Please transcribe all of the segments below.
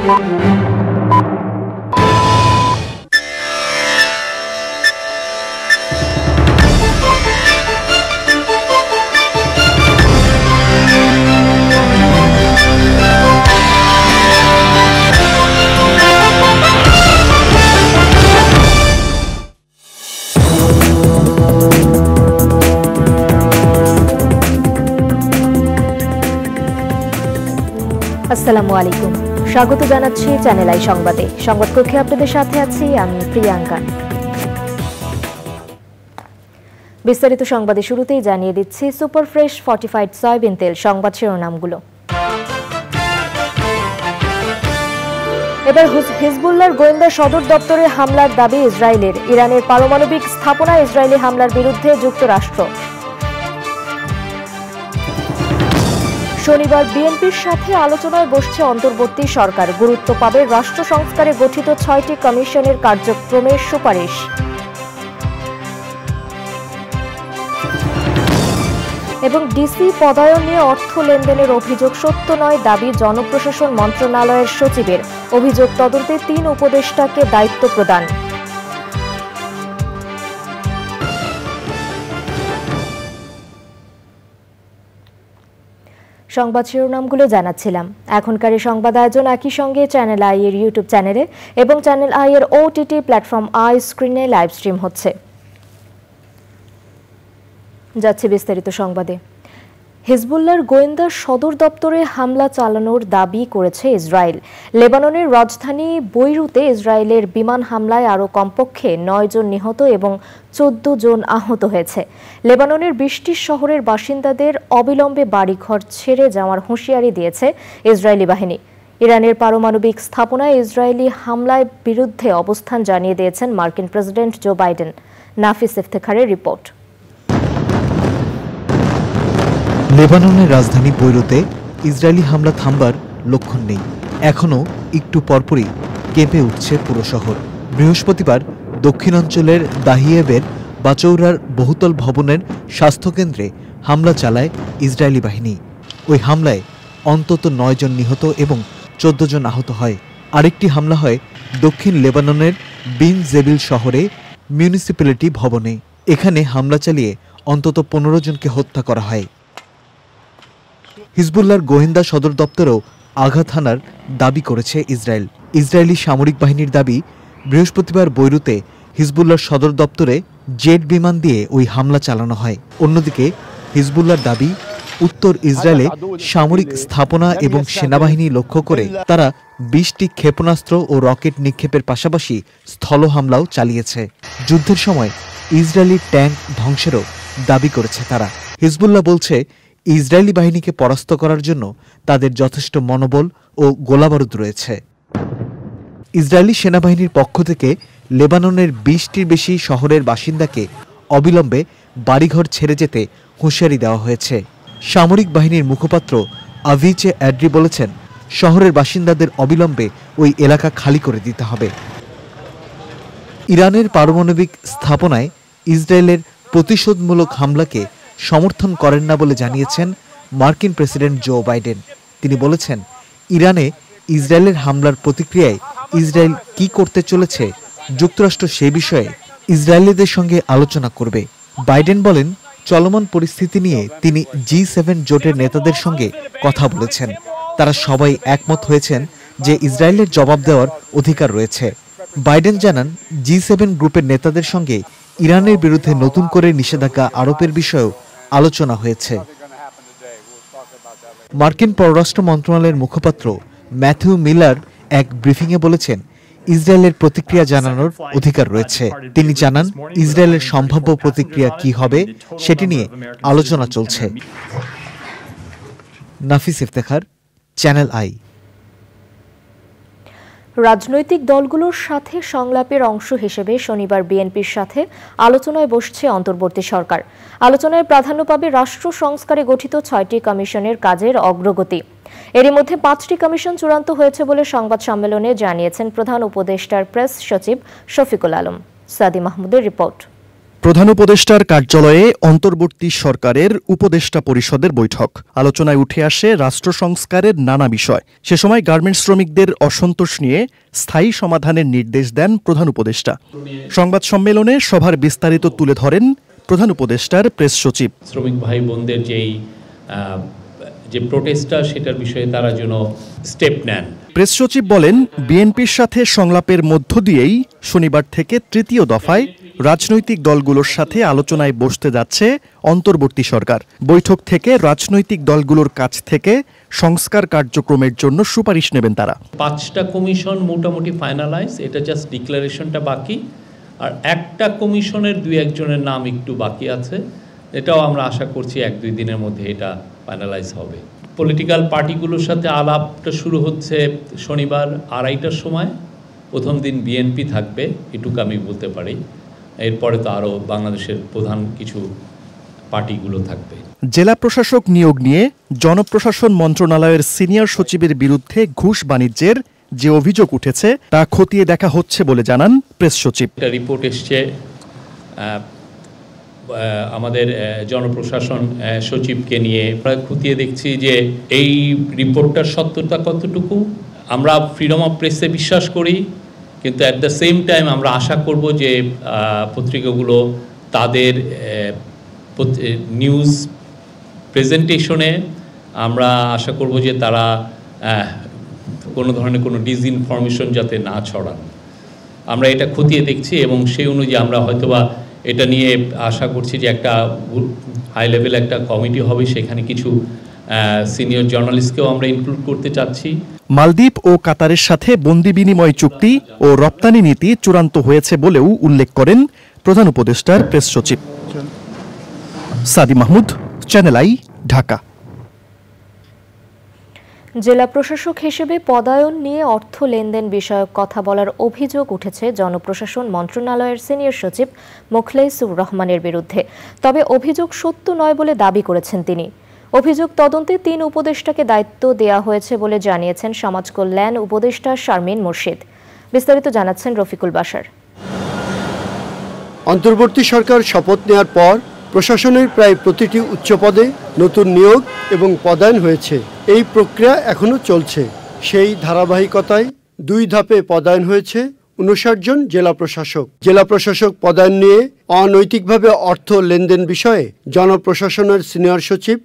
আসসালামু আলাইকুম, স্বাগত জানাচ্ছি চ্যানেল আই সংবাদে। সংবাদ কক্ষে আপনাদের সাথে আছি আমি প্রিয়াঙ্কা। বিস্তারিত সংবাদে শুরুতেই জানিয়ে দিচ্ছি সুপার ফ্রেশ ফর্টিফাইড সয়াবিন তেল। সংবাদ শিরোনামগুলো। এবার হিজবুল্লাহর গোয়েন্দা সদর দপ্তরে হামলার দাবি ইসরায়েলের। ইরানের পারমাণবিক স্থাপনায় ইসরায়েলি হামলার বিরুদ্ধে যুক্তরাষ্ট্র। শনিবার বিএনপির সাথে আলোচনায় বসছে অন্তর্বর্তী সরকার। গুরুত্ব পাবে রাষ্ট্র সংস্কারে গঠিত ৬টি কমিশনের কার্যক্রমের সুপারিশ। এবং ডিসি পদায়ন নিয়ে অর্থ লেনদেনের অভিযোগ সত্য নয় দাবি জনপ্রশাসন মন্ত্রণালয়ের সচিবের। অভিযোগ তদন্তে ৩ উপদেষ্টাকে দায়িত্ব প্রদান। সংবাদ শিরোনামগুলো জানাচ্ছিলাম। এখনকার এই সংবাদ আয়োজন একই সঙ্গে চ্যানেল আই এর ইউটিউব চ্যানেলে এবং চ্যানেল আই এর ওটিটি প্ল্যাটফর্ম আই স্ক্রিনে লাইভ স্ট্রিম হচ্ছে। যাচ্ছে বিস্তারিত সংবাদে। হিজবুল্লাহর গোয়েন্দা সদর দপ্তরে হামলা চালানোর দাবি করেছে ইসরায়েল। লেবাননের রাজধানী বৈরুতে ইসরায়েলের বিমান হামলায় আরও কমপক্ষে ৯ জন নিহত এবং ১৪ জন আহত হয়েছে। লেবাননের ২০টি শহরের বাসিন্দাদের অবিলম্বে বাড়িঘর ছেড়ে যাওয়ার হুঁশিয়ারি দিয়েছে ইসরায়েলি বাহিনী। ইরানের পারমাণবিক স্থাপনায় ইসরায়েলি হামলার বিরুদ্ধে অবস্থান জানিয়ে দিয়েছেন মার্কিন প্রেসিডেন্ট জো বাইডেন। নাফিস ইফতেখারের রিপোর্ট। লেবাননের রাজধানী বৈরুতে ইসরায়েলি হামলা থামবার লক্ষণ নেই। এখনও একটু পরপরই কেঁপে উঠছে পুরো শহর। বৃহস্পতিবার দক্ষিণাঞ্চলের দাহিয়েবের বাচৌরার বহুতল ভবনের স্বাস্থ্যকেন্দ্রে হামলা চালায় ইসরায়েলি বাহিনী। ওই হামলায় অন্তত ৯ জন নিহত এবং ১৪ জন আহত হয়। আরেকটি হামলা হয় দক্ষিণ লেবাননের বিন জেবিল শহরে মিউনিসিপ্যালিটি ভবনে। এখানে হামলা চালিয়ে অন্তত ১৫ জনকে হত্যা করা হয়। হিজবুল্লাহর গোয়েন্দা সদর দপ্তরেও আঘাত হানার দাবি করেছে ইসরায়েল। ইসরায়েলি সামরিক বাহিনীর দাবি, বৃহস্পতিবার বৈরুতে হিজবুল্লাহর সদর দপ্তরে জেট বিমান দিয়ে ওই হামলা চালানো হয়। অন্যদিকে হিজবুল্লাহর দাবি, উত্তর ইসরায়েলে সামরিক স্থাপনা এবং সেনাবাহিনী লক্ষ্য করে তারা ২০টি ক্ষেপণাস্ত্র ও রকেট নিক্ষেপের পাশাপাশি স্থল হামলাও চালিয়েছে। যুদ্ধের সময় ইসরায়েলি ট্যাঙ্ক ধ্বংসেরও দাবি করেছে তারা। হিজবুল্লাহ বলছে, ইসরায়েলি বাহিনীকে পরাস্ত করার জন্য তাদের যথেষ্ট মনোবল ও গোলাবারুদ রয়েছে। ইসরায়েলি সেনাবাহিনীর পক্ষ থেকে লেবাননের ২০টির বেশি শহরের বাসিন্দাকে অবিলম্বে বাড়িঘর ছেড়ে যেতে হুঁশিয়ারি দেওয়া হয়েছে। সামরিক বাহিনীর মুখপাত্র আভিচে অ্যাড্রি বলেছেন, শহরের বাসিন্দাদের অবিলম্বে ওই এলাকা খালি করে দিতে হবে। ইরানের পারমাণবিক স্থাপনায় ইসরায়েলের প্রতিশোধমূলক হামলাকে সমর্থন করেন না বলে জানিয়েছেন মার্কিন প্রেসিডেন্ট জো বাইডেন। তিনি বলেছেন, ইরানে ইসরায়েলের হামলার প্রতিক্রিয়ায় ইসরায়েল কি করতে চলেছে যুক্তরাষ্ট্র সে বিষয়ে ইসরায়েলিদের সঙ্গে আলোচনা করবে। বাইডেন বলেন, চলমান পরিস্থিতি নিয়ে তিনি G7 জোটের নেতাদের সঙ্গে কথা বলেছেন। তারা সবাই একমত হয়েছেন যে ইসরায়েলের জবাব দেওয়ার অধিকার রয়েছে। বাইডেন জানান, G7 গ্রুপের নেতাদের সঙ্গে ইরানের বিরুদ্ধে নতুন করে নিষেধাজ্ঞা আরোপের বিষয়েও আলোচনা হয়েছে। মার্কিন পররাষ্ট্র মন্ত্রণালয়ের মুখপাত্র ম্যাথিউ মিলার এক ব্রিফিংয়ে বলেছেন, ইসরায়েলের প্রতিক্রিয়া জানানোর অধিকার রয়েছে। তিনি জানান, ইসরায়েলের সম্ভাব্য প্রতিক্রিয়া কি হবে সেটি নিয়ে আলোচনা চলছে। নাফিস ইফতেখার, চ্যানেল আই। রাজনৈতিক দলগুলোর সাথে সংলাপের অংশ হিসেবে শনিবার বিএনপির সাথে আলোচনায় বসছে অন্তর্বর্তী সরকার। আলোচনায় প্রাধান্য পাবে রাষ্ট্র সংস্কারে গঠিত ৬টি কমিশনের কাজের অগ্রগতি। এরই মধ্যে ৫টি কমিশন চূড়ান্ত হয়েছে বলে সংবাদ সম্মেলনে জানিয়েছেন প্রধান উপদেষ্টার প্রেস সচিব শফিকুল আলম। সাদি মাহমুদের রিপোর্ট। প্রধান উপদেষ্টার কার্যালয়ে অন্তর্বর্তী সরকারের উপদেষ্টা পরিষদের বৈঠক। আলোচনায় উঠে আসে রাষ্ট্র সংস্কারের নানা বিষয়। সে সময় গার্মেন্টস শ্রমিকদের অসন্তোষ নিয়ে স্থায়ী সমাধানের নির্দেশ দেন প্রধান উপদেষ্টা। সংবাদ সম্মেলনে সভার বিস্তারিত তুলে ধরেন প্রধান উপদেষ্টার প্রেস সচিব। শ্রমিক ভাই বোনদের যে প্রোটেস্টটা, সেটার বিষয়ে তারা যেন স্টেপ নেন। প্রেস সচিব বলেন, বিএনপির সাথে সংলাপের মধ্য দিয়েই শনিবার থেকে তৃতীয় দফায় রাজনৈতিক দলগুলোর সাথে আলোচনায় বসতে যাচ্ছে অন্তর্বর্তী সরকার। বৈঠক থেকে রাজনৈতিক দলগুলোর কাছ থেকে সংস্কার কার্যক্রমের জন্য সুপারিশ নেবেন তারা। 5টা কমিশন মোটামুটি ফাইনালাইজ, এটা জাস্ট ডিক্লারেশনটা বাকি। আর একটা কমিশনের 2-1 জনের নাম একটু বাকি আছে, এটাও আমরা আশা করছি 1-2 দিনের মধ্যে এটা ফাইনালাইজ হবে। পলিটিক্যাল পার্টিগুলোর সাথে আলাপটা শুরু হচ্ছে শনিবার 2:30টার সময়। প্রথম দিন বিএনপি থাকবে, এটুকু আমি বলতে পারি। এরপরে তো আরও বাংলাদেশের প্রধান কিছু পার্টিগুলো থাকবে। জেলা প্রশাসক নিয়োগ নিয়ে জনপ্রশাসন মন্ত্রণালয়ের সিনিয়র সচিবের বিরুদ্ধে ঘুষ বাণিজ্যের যে অভিযোগ উঠেছে তা খতিয়ে দেখা হচ্ছে বলে জানান প্রেস সচিব। একটা রিপোর্ট এসছে আমাদের জনপ্রশাসন সচিবকে নিয়ে, আমরা খতিয়ে দেখছি যে এই রিপোর্টটার সত্যতা কতটুকু। আমরা ফ্রিডম অফ প্রেসে বিশ্বাস করি, কিন্তু অ্যাট দ্য সেম টাইম আমরা আশা করব যে পত্রিকাগুলো তাদের নিউজ প্রেজেন্টেশনে আমরা আশা করব যে তারা কোনো ধরনের কোনো ডিসইনফরমেশন যাতে না ছড়ান। আমরা এটা খতিয়ে দেখছি এবং সেই অনুযায়ী আমরা হয়তোবা এটা নিয়ে আশা করছি যে একটা হাই লেভেল একটা কমিটি হবে, সেখানে কিছু সিনিয়র জার্নালিস্টকেও আমরা ইনক্লুড করতে চাচ্ছি। মালদ্বীপ ও কাতারের সাথে বন্দি বিনিময় চুক্তি ও রপ্তানি নীতি চূড়ান্ত হয়েছে বলেও উল্লেখ করেন প্রধান উপদেষ্টার প্রেস সচিব। সাদি মাহমুদ, চ্যানেল আই, ঢাকা। জেলা প্রশাসক হিসেবে পদায়ন নিয়ে অর্থ লেনদেন বিষয়ক কথা বলার অভিযোগ উঠেছে জনপ্রশাসন মন্ত্রণালয়ের সিনিয়র সচিব মোখলেসুর রহমানের বিরুদ্ধে। তবে অভিযোগ সত্য নয় বলে দাবি করেছেন তিনি। অভিযোগ তদন্তে 3 উপদেষ্টাকে দায়িত্ব দেয়া হয়েছে বলে জানিয়েছেন সমাজ কল্যাণ উপদেষ্টা শারমিন মুর্শিদ। বিস্তারিত জানাচ্ছেন রফিকুল বাশার। অন্তর্বর্তী সরকার শপথ নেওয়ার পর প্রশাসনের প্রায় প্রতিটি উচ্চ পদে নতুন নিয়োগ এবং পদায়ন হয়েছে। এই প্রক্রিয়া এখনো চলছে। সেই ধারাবাহিকতায় 2 ধাপে পদায়ন হয়েছে 59 জন জেলা প্রশাসক। জেলা প্রশাসক পদায়ন নিয়ে অনৈতিকভাবে অর্থ লেনদেন বিষয়ে জনপ্রশাসনের সিনিয়র সচিব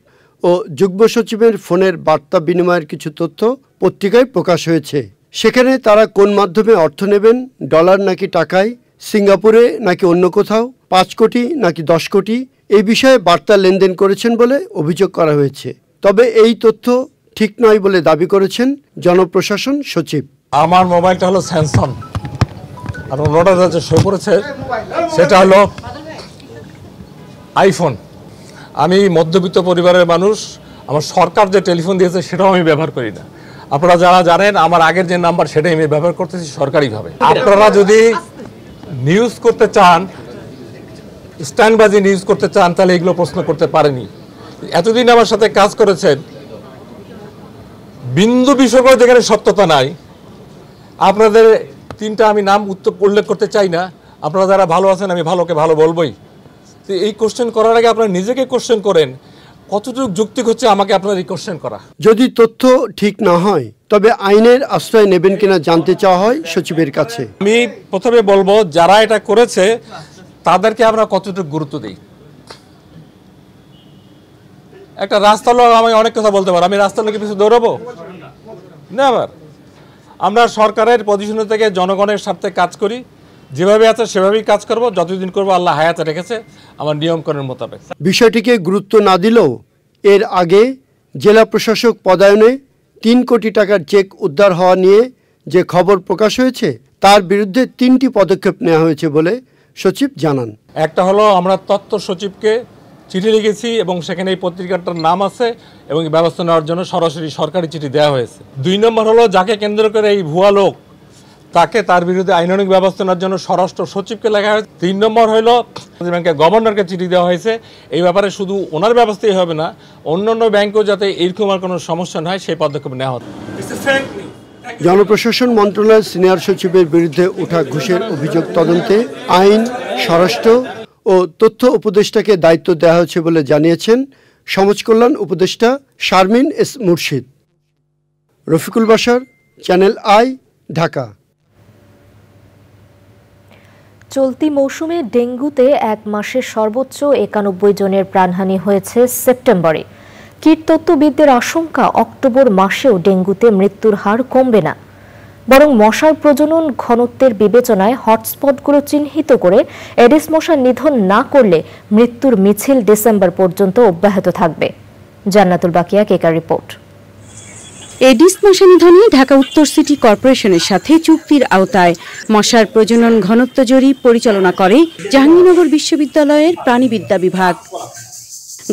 ও যুগ্ম সচিবের ফোনের বার্তা বিনিময়ের কিছু তথ্য পত্রিকায় প্রকাশ হয়েছে। সেখানে তারা কোন মাধ্যমে অর্থ নেবেন, ডলার নাকি টাকায়, সিঙ্গাপুরে নাকি অন্য কোথাও, 5 কোটি নাকি 10 কোটি, এই বিষয়ে বার্তা লেনদেন করেছেন বলে অভিযোগ করা হয়েছে। তবে এই তথ্য ঠিক নয় বলে দাবি করেছেন জনপ্রশাসন সচিব। আমার মোবাইলটা হলো স্যামসাং, আর ওটা যে শো করেছে সেটা হলো আইফোন। আমি মধ্যবিত্ত পরিবারের মানুষ, আমার সরকার যে টেলিফোন দিয়েছে সেটাও আমি ব্যবহার করি না। আপনারা যারা জানেন আমার আগের যে নাম্বার সেটাই আমি ব্যবহার করতেছি সরকারিভাবে। আপনারা যদি নিউজ করতে চান, স্ট্যান্ডবাজি নিউজ করতে চান, তাহলে এগুলো প্রশ্ন করতে পারেনি। এতদিন আমার সাথে কাজ করেছেন, বিন্দু বিসর্গ যেখানে সত্যতা নাই। আপনাদের 3টা আমি নাম উল্লেখ করতে চাই না। আপনারা যারা ভালো আছেন, আমি ভালোকে ভালো বলবোই। তো এই কোশ্চেন করার আগে আপনারা নিজেকে কোশ্চেন করেন, কতটুকু যৌক্তিক হচ্ছে আমাকে আপনার এই কোশ্চেন করা। যদি তথ্য ঠিক না হয় তবে আইনের আশ্রয় নেবেন কিনা জানতে চাওয়া হয় সচিবের কাছে। আমি প্রথমে বলবো, যারা এটা করেছে তাদেরকে আমরা কতটুকু গুরুত্ব দিই। একটা রাস্তার লোক আমি অনেক কথা বলতে পারি, আমি রাস্তার লোকের পিছনে দৌড়াবো না। আবার আমরা সরকারের পজিশন থেকে জনগণের স্বার্থে কাজ করি, যেভাবে আছে সেভাবেই কাজ করব, যতদিন করবো আল্লাহ হায়াতে রেখেছে আমার নিয়মকরণের মোতাবেক। বিষয়টিকে গুরুত্ব না দিলেও এর আগে জেলা প্রশাসক পদায়নে 3 কোটি টাকার চেক উদ্ধার হওয়া নিয়ে যে খবর প্রকাশ হয়েছে তার বিরুদ্ধে 3টি পদক্ষেপ নেওয়া হয়েছে বলে সচিব জানান। একটা হলো আমরা তথ্য সচিবকে চিঠি লিখেছি এবং সেখানে এই পত্রিকাটার নাম আছে এবং ব্যবস্থা নেওয়ার জন্য সরাসরি সরকারি চিঠি দেওয়া হয়েছে। 2 নম্বর হলো যাকে কেন্দ্র করে এই ভুয়া লোক, তাকে তার বিরুদ্ধে আইনানুগ ব্যবস্থা নেওয়ার জন্য স্বরাষ্ট্র সচিবকে লেখা হয়েছে। 3 নম্বর হলো ব্যাংকের গভর্নরকে চিঠি দেওয়া হয়েছে। এই ব্যাপারে শুধু ওনার ব্যবস্থাই হবে না, অন্যান্য ব্যাংকেও যাতে এরকম আর কোনো সমস্যা না হয় সেই পদক্ষেপ নেওয়া হবে। জনপ্রশাসন মন্ত্রণালয়ের সিনিয়র সচিবের বিরুদ্ধে ওঠা ঘুষের অভিযোগ তদন্তে আইন, স্বরাষ্ট্র ও তথ্য উপদেষ্টাকে দায়িত্ব দেওয়া হয়েছে বলে জানিয়েছেন সমাজ কল্যাণ উপদেষ্টা শারমিন এস মুর্শিদ। Rafiqul Bashar, channel I, Dhaka. চলতি মৌসুমে ডেঙ্গুতে এক মাসে সর্বোচ্চ 91 জনের প্রাণহানি হয়েছে সেপ্টেম্বরে। কীটতত্ত্ববিদদের আশঙ্কা অক্টোবর মাসেও ডেঙ্গুতে মৃত্যুর হার কমবে না, বরং মশার প্রজনন ঘনত্বের বিবেচনায় হটস্পটগুলো চিহ্নিত করে এডিস মশা নিধন না করলে মৃত্যুর মিছিল ডিসেম্বর পর্যন্ত অব্যাহত থাকবে। জান্নাতুল বাকিয়া, কেকার রিপোর্ট। এডিস মশা নিধনে ঢাকা উত্তর সিটি কর্পোরেশনের সাথে চুক্তির আওতায় মশার প্রজনন ঘনত্ব জরিপ পরিচালনা করে জাহাঙ্গীরনগর বিশ্ববিদ্যালয়ের প্রাণীবিদ্যা বিভাগ।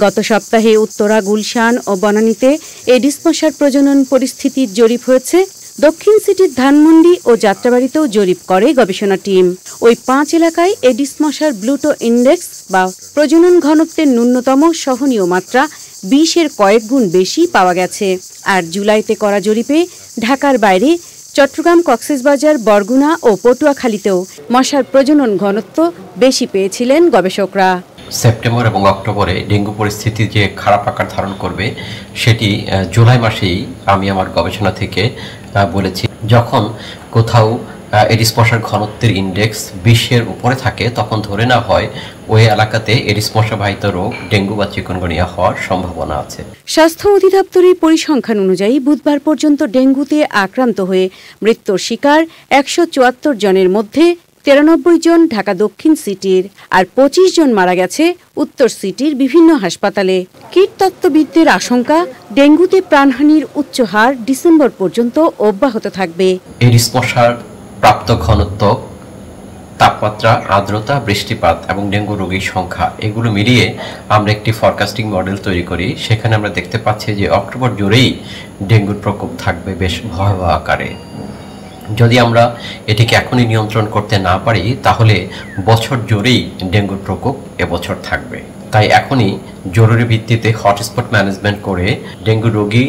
গত সপ্তাহে উত্তরা, গুলশান ও বনানীতে এডিস মশার প্রজনন পরিস্থিতির জরিপ হয়েছে। দক্ষিণ সিটির ধানমন্ডি ও যাত্রাবাড়িতেও জরিপ করে গবেষণা টিম। ওই 5 এলাকায় এডিস মশার ব্লুটো ইন্ডেক্স বা প্রজনন ঘনত্বের ন্যূনতম সহনীয় মাত্রা 20-এর কয়েক গুণ বেশি পাওয়া গেছে। আর জুলাইতে করা জরিপে ঢাকার বাইরে চট্টগ্রাম, কক্সবাজার, বরগুনা ও পটুয়াখালীতেও মশার প্রজনন ঘনত্ব বেশি পেয়েছিলেন গবেষকরা। সেপ্টেম্বর এবং অক্টোবরে ডেঙ্গু পরিস্থিতি যে খারাপ আকার ধারণ করবে সেটি জুলাই মাসেই আমি আমার গবেষণা থেকে বলেছি। যখন কোথাও এডিস মশার ঘনত্বের ইন্ডেক্স 20-এর উপরে থাকে তখন ধরে না হয় ওই এলাকাতে এডিস মশাবাহিত রোগ ডেঙ্গু বা চিকুনগুনিয়া হওয়ার সম্ভাবনা আছে। স্বাস্থ্য অধিদপ্তরের পরিসংখ্যান অনুযায়ী বুধবার পর্যন্ত ডেঙ্গুতে আক্রান্ত হয়ে মৃত্যুর শিকার 174 জনের মধ্যে 93 জন ঢাকা দক্ষিণ সিটির, আর 25 জন মারা গেছে উত্তর সিটির বিভিন্ন হাসপাতালে। কীটতত্ত্ববিদদের আশঙ্কা ডেঙ্গুতে প্রাণহানির উচ্চ হার ডিসেম্বর পর্যন্ত অব্যাহত থাকবে। এডিস মশার প্রাপ্ত ঘনত্ব, তাপমাত্রা, আর্দ্রতা, বৃষ্টিপাত এবং ডেঙ্গু রোগীর সংখ্যা এগুলো মিলিয়ে আমরা একটি ফরকাস্টিং মডেল তৈরি করি। সেখানে আমরা দেখতে পাচ্ছি যে অক্টোবর জুড়েই ডেঙ্গুর প্রকোপ থাকবে বেশ ভয়াবহ আকারে। যদি আমরা এটিকে এখনই নিয়ন্ত্রণ করতে না পারি তাহলে বছর জুড়েই ডেঙ্গুর প্রকোপ এবছর থাকবে। তাই এখনই জরুরি ভিত্তিতে হটস্পট ম্যানেজমেন্ট করে ডেঙ্গু রোগী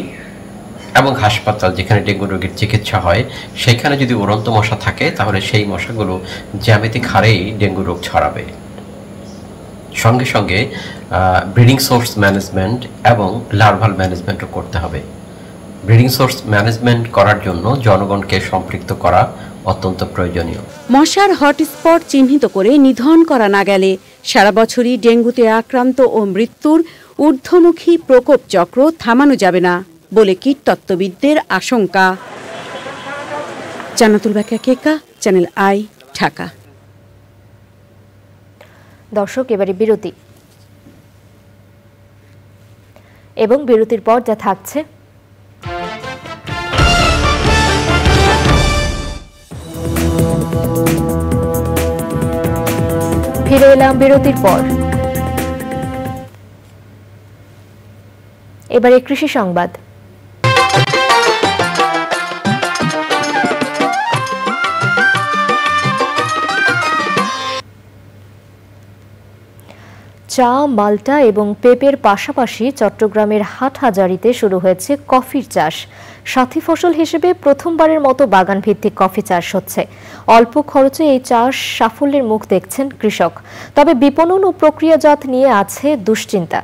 এবং হাসপাতাল যেখানে ডেঙ্গু রোগীর চিকিৎসা হয় সেখানে যদি উড়ন্ত মশা থাকে তাহলে সেই মশাগুলো জ্যামিতিক হারেই ডেঙ্গু রোগ ছড়াবে। সঙ্গে সঙ্গে ব্রিডিং সোর্স ম্যানেজমেন্ট এবং লার্ভাল ম্যানেজমেন্টও করতে হবে। ব্রিডিং সোর্স ম্যানেজমেন্ট করার জন্য জনগণকে সম্পৃক্ত করা অত্যন্ত প্রয়োজনীয়। মশার হটস্পট চিহ্নিত করে নিধন করা না গেলে সারা বছরই ডেঙ্গুতে আক্রান্ত ও মৃত্যুর ঊর্ধ্বমুখী প্রকোপ চক্র থামানো যাবে না বলে কীটতত্ত্ববিদদের আশঙ্কা। জান্নাতুল বাকিয়া, কেকা, চ্যানেল আই, ঢাকা। দর্শক, এবারে বিরতি এবং বিরতির পর যা থাকছে। ফিরে এলাম বিরতির পর। এবারে কৃষি সংবাদ। চা, মাল্টা এবং পেঁপের পাশাপাশি চট্টগ্রামের হাটহাজারীতে শুরু হয়েছে কফির চাষ। সাথী ফসল হিসেবে প্রথমবারের মতো বাগান ভিত্তিক কফি চাষ হচ্ছে। অল্প খরচে এই চাষ সাফল্যের মুখ দেখছেন কৃষক, তবে বিপণন ও প্রক্রিয়াজাত নিয়ে আছে দুশ্চিন্তা।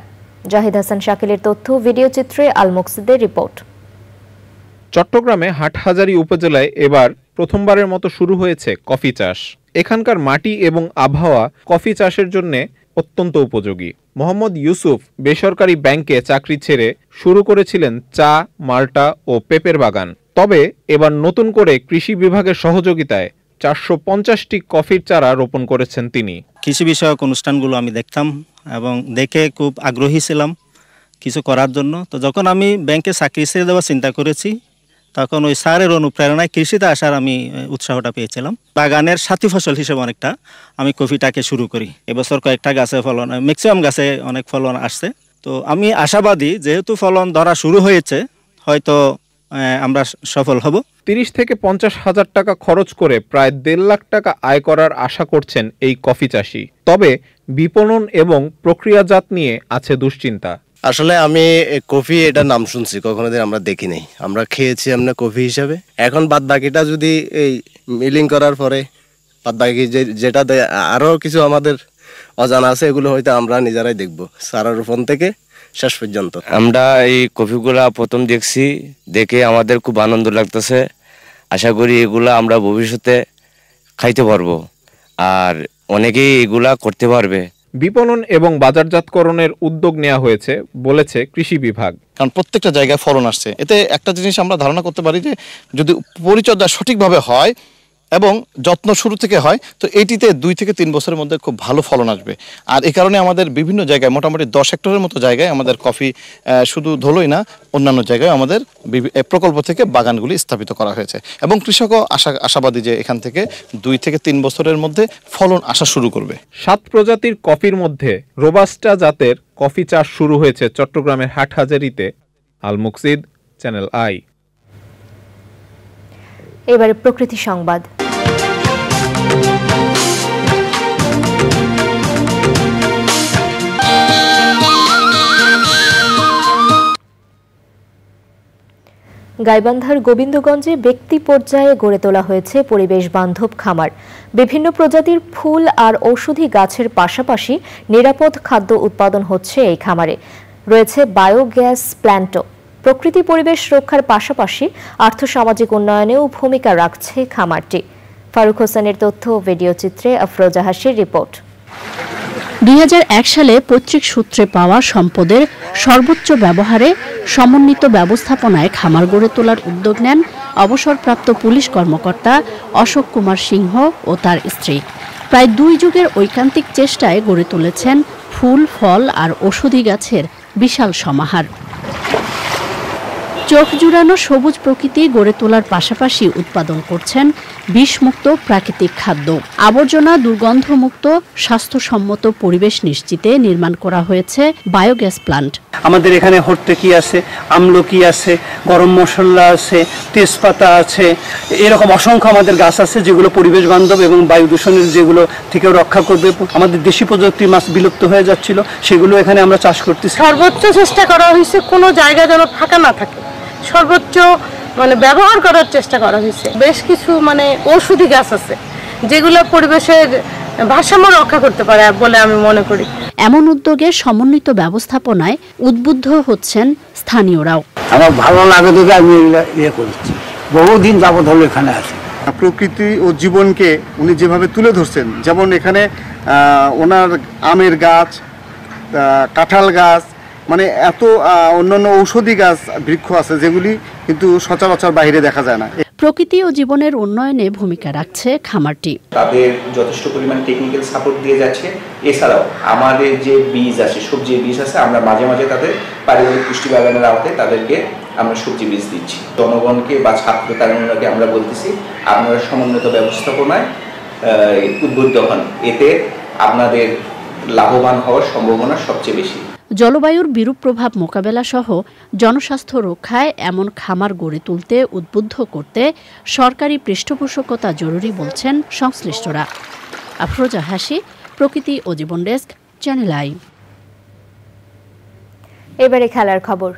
জাহিদ হাসান শাকিলের তথ্য, ভিডিও চিত্রে আল মুকসিদের রিপোর্ট। চট্টগ্রামে হাটহাজারী উপজেলায় এবার প্রথমবারের মতো শুরু হয়েছে কফি চাষ। এখানকার মাটি এবং আবহাওয়া কফি চাষের জন্য অত্যন্ত উপযোগী। মোহাম্মদ ইউসুফ বেসরকারি ব্যাংকে চাকরি ছেড়ে শুরু করেছিলেন চা, মাল্টা ও পেঁপের বাগান। তবে এবার নতুন করে কৃষি বিভাগের সহযোগিতায় 450টি কফির চারা রোপণ করেছেন তিনি। কৃষি বিষয়ক অনুষ্ঠানগুলো আমি দেখতাম এবং দেখে খুব আগ্রহী ছিলাম কিছু করার জন্য। তো যখন আমি ব্যাংকে চাকরি ছেড়ে দেওয়ার চিন্তা করেছি তখন ওই স্যারের অনুপ্রেরণায় কৃষিতে আসার আমি উৎসাহটা পেয়েছিলাম। বাগানের সাথী ফসল হিসেবে অনেকটা আমি কফিটাকে শুরু করি। এবছর কয়েকটা গাছে ফলন, ম্যাক্সিমাম গাছে অনেক ফলন আসছে। তো আমি আশাবাদী, যেহেতু ফলন ধরা শুরু হয়েছে হয়তো আমরা সফল হব। 30 থেকে 50 হাজার টাকা খরচ করে প্রায় 1.5 লাখ টাকা আয় করার আশা করছেন এই কফি চাষি। তবে বিপণন এবং প্রক্রিয়াজাত নিয়ে আছে দুশ্চিন্তা। আসলে আমি কফি এটা নাম শুনছি, কখনোদিন আমরা দেখি নাই। আমরা খেয়েছি আমরা কফি হিসাবে। এখন বাদ বাকিটা যদি এই মিলিং করার পরে বাদ বাকি যেটা আরো কিছু আমাদের অজানা আছে, এগুলো হয়তো আমরা নিজেরাই দেখব চারা রোপণ থেকে শেষ পর্যন্ত। আমরা এই কফিগুলা প্রথম দেখছি, দেখে আমাদের খুব আনন্দ লাগতেছে। আশা করি এগুলা আমরা ভবিষ্যতে খাইতে পারবো আর অনেকেই এগুলা করতে পারবে। বিপণন এবং বাজারজাতকরণের উদ্যোগ নেওয়া হয়েছে বলেছে কৃষি বিভাগ। কারণ প্রত্যেকটা জায়গায় ফলন আসছে, এতে একটা জিনিস আমরা ধারণা করতে পারি যে যদি পরিচর্যা সঠিকভাবে হয় এবং যত্ন শুরু থেকে হয় তো এটিতে 2 থেকে 3 বছরের মধ্যে খুব ভালো ফলন আসবে। আর এই কারণে আমাদের বিভিন্ন জায়গায় মোটামুটি 10 হেক্টরের মতো জায়গায় আমাদের কফি শুধু ধলোই না অন্যান্য জায়গায় আমাদের প্রকল্প থেকে বাগানগুলি স্থাপিত করা হয়েছে এবং কৃষকও আশাবাদী যে এখান থেকে 2 থেকে 3 বছরের মধ্যে ফলন আসা শুরু করবে। 7 প্রজাতির কফির মধ্যে রোবাস্টা জাতের কফি চাষ শুরু হয়েছে চট্টগ্রামের হাটহাজারীতে। আল মুকসিদ, চ্যানেল আই। এবারে প্রকৃতি সংবাদ। গাইবান্ধার গোবিন্দগঞ্জে ব্যক্তি পর্যায়ে গড়ে তোলা হয়েছে পরিবেশ বান্ধব খামার। বিভিন্ন প্রজাতির ফুল আর ঔষধি গাছের পাশাপাশি নিরাপদ খাদ্য উৎপাদন হচ্ছে এই খামারে। রয়েছে বায়োগ্যাস প্ল্যান্টও। প্রকৃতি পরিবেশ রক্ষার পাশাপাশি আর্থসামাজিক উন্নয়নেও ভূমিকা রাখছে খামারটি। ফারুক হোসেনের তথ্য ও ভিডিও চিত্রে আফরোজা হাসির রিপোর্ট। 2001 সালে পৈতৃক সূত্রে পাওয়া সম্পদের সর্বোচ্চ ব্যবহারে সমন্বিত ব্যবস্থাপনায় খামার গড়ে তোলার উদ্যোগ নেন অবসরপ্রাপ্ত পুলিশ কর্মকর্তা অশোক কুমার সিংহ ও তার স্ত্রী। প্রায় 2 যুগের ঐকান্তিক চেষ্টায় গড়ে তুলেছেন ফুল, ফল আর ঔষধি গাছের বিশাল সমাহার। চোখ জুড়ানো সবুজ প্রকৃতি গড়ে তোলার পাশাপাশি উৎপাদন করছেন বিষমুক্ত প্রাকৃতিক খাদ্য। আবর্জনা দুর্গন্ধমুক্ত স্বাস্থ্যসম্মত পরিবেশ নিশ্চিতে নির্মাণ করা হয়েছে বায়োগ্যাস প্ল্যান্ট। আমাদের এখানে হর্তকি আছে, আমলকি আছে, গরম মশলা আছে, তেজপাতা আছে, এরকম অসংখ্য আমাদের গাছ আছে যেগুলো পরিবেশ বান্ধব এবং বায়ু দূষণের যেগুলো থেকেও রক্ষা করবে। আমাদের দেশি প্রজাতির মাছ বিলুপ্ত হয়ে যাচ্ছিল, সেগুলো এখানে আমরা চাষ করতেছি। সর্বোচ্চ চেষ্টা করা হয়েছে কোনো জায়গা যেন ফাঁকা না থাকে, সর্বোচ্চ ব্যবহার করার চেষ্টা করা হয়েছে। বেশ কিছু ঔষধি গাছ আছে যেগুলো পরিবেশের ভারসাম্য রক্ষা করতে পারে বলে আমি মনে করি। এমন উদ্যোগে সমন্বিত ব্যবস্থাপনায় উদ্বুদ্ধ হচ্ছেন স্থানীয়রাও। আমার ভালো লাগে দেখে আমি করছি, বহুদিন যাবত হলো এখানে আছি। প্রকৃতি ও জীবনকে উনি যেভাবে তুলে ধরছেন, যেমন এখানে ওনার আমের গাছ, কাঁঠাল গাছ, এত অন্যান্য ঔষধি গাছ বৃক্ষ আছে যেগুলি কিন্তু সচরাচর বাইরে দেখা যায় না। প্রকৃতি ও জীবনের উন্নয়নে ভূমিকা রাখছে খামারটি। তাদের যথেষ্ট পরিমাণ টেকনিক্যাল সাপোর্ট দিয়ে যাচ্ছে। এছাড়াও আমাদের যে বীজ আছে, সবজির বীজ আছে, আমরা মাঝে মাঝে তাদের পারিবারিক পুষ্টি বাগানের আওতায় তাদেরকে আমরা সবজি বীজ দিচ্ছি। জনগণকে বা ছাত্র তারুণ্যকে আমরা বলতেছি আপনারা সমন্বিত ব্যবস্থাপনায় উদ্বুদ্ধ হন, এতে আপনাদের লাভবান হওয়ার সম্ভাবনা সবচেয়ে বেশি। জলবায়ুর বিরূপ প্রভাব মোকাবেলা সহ জনস্বাস্থ্য রক্ষায় এমন খামার গড়ে তুলতে উদ্বুদ্ধ করতে সরকারি পৃষ্ঠপোষকতা জরুরি বলছেন সংশ্লিষ্টরা। আফরোজা হাসি, প্রকৃতি ও জীবন ডেস্ক, চ্যানেল আই। এবারে খেলার খবর।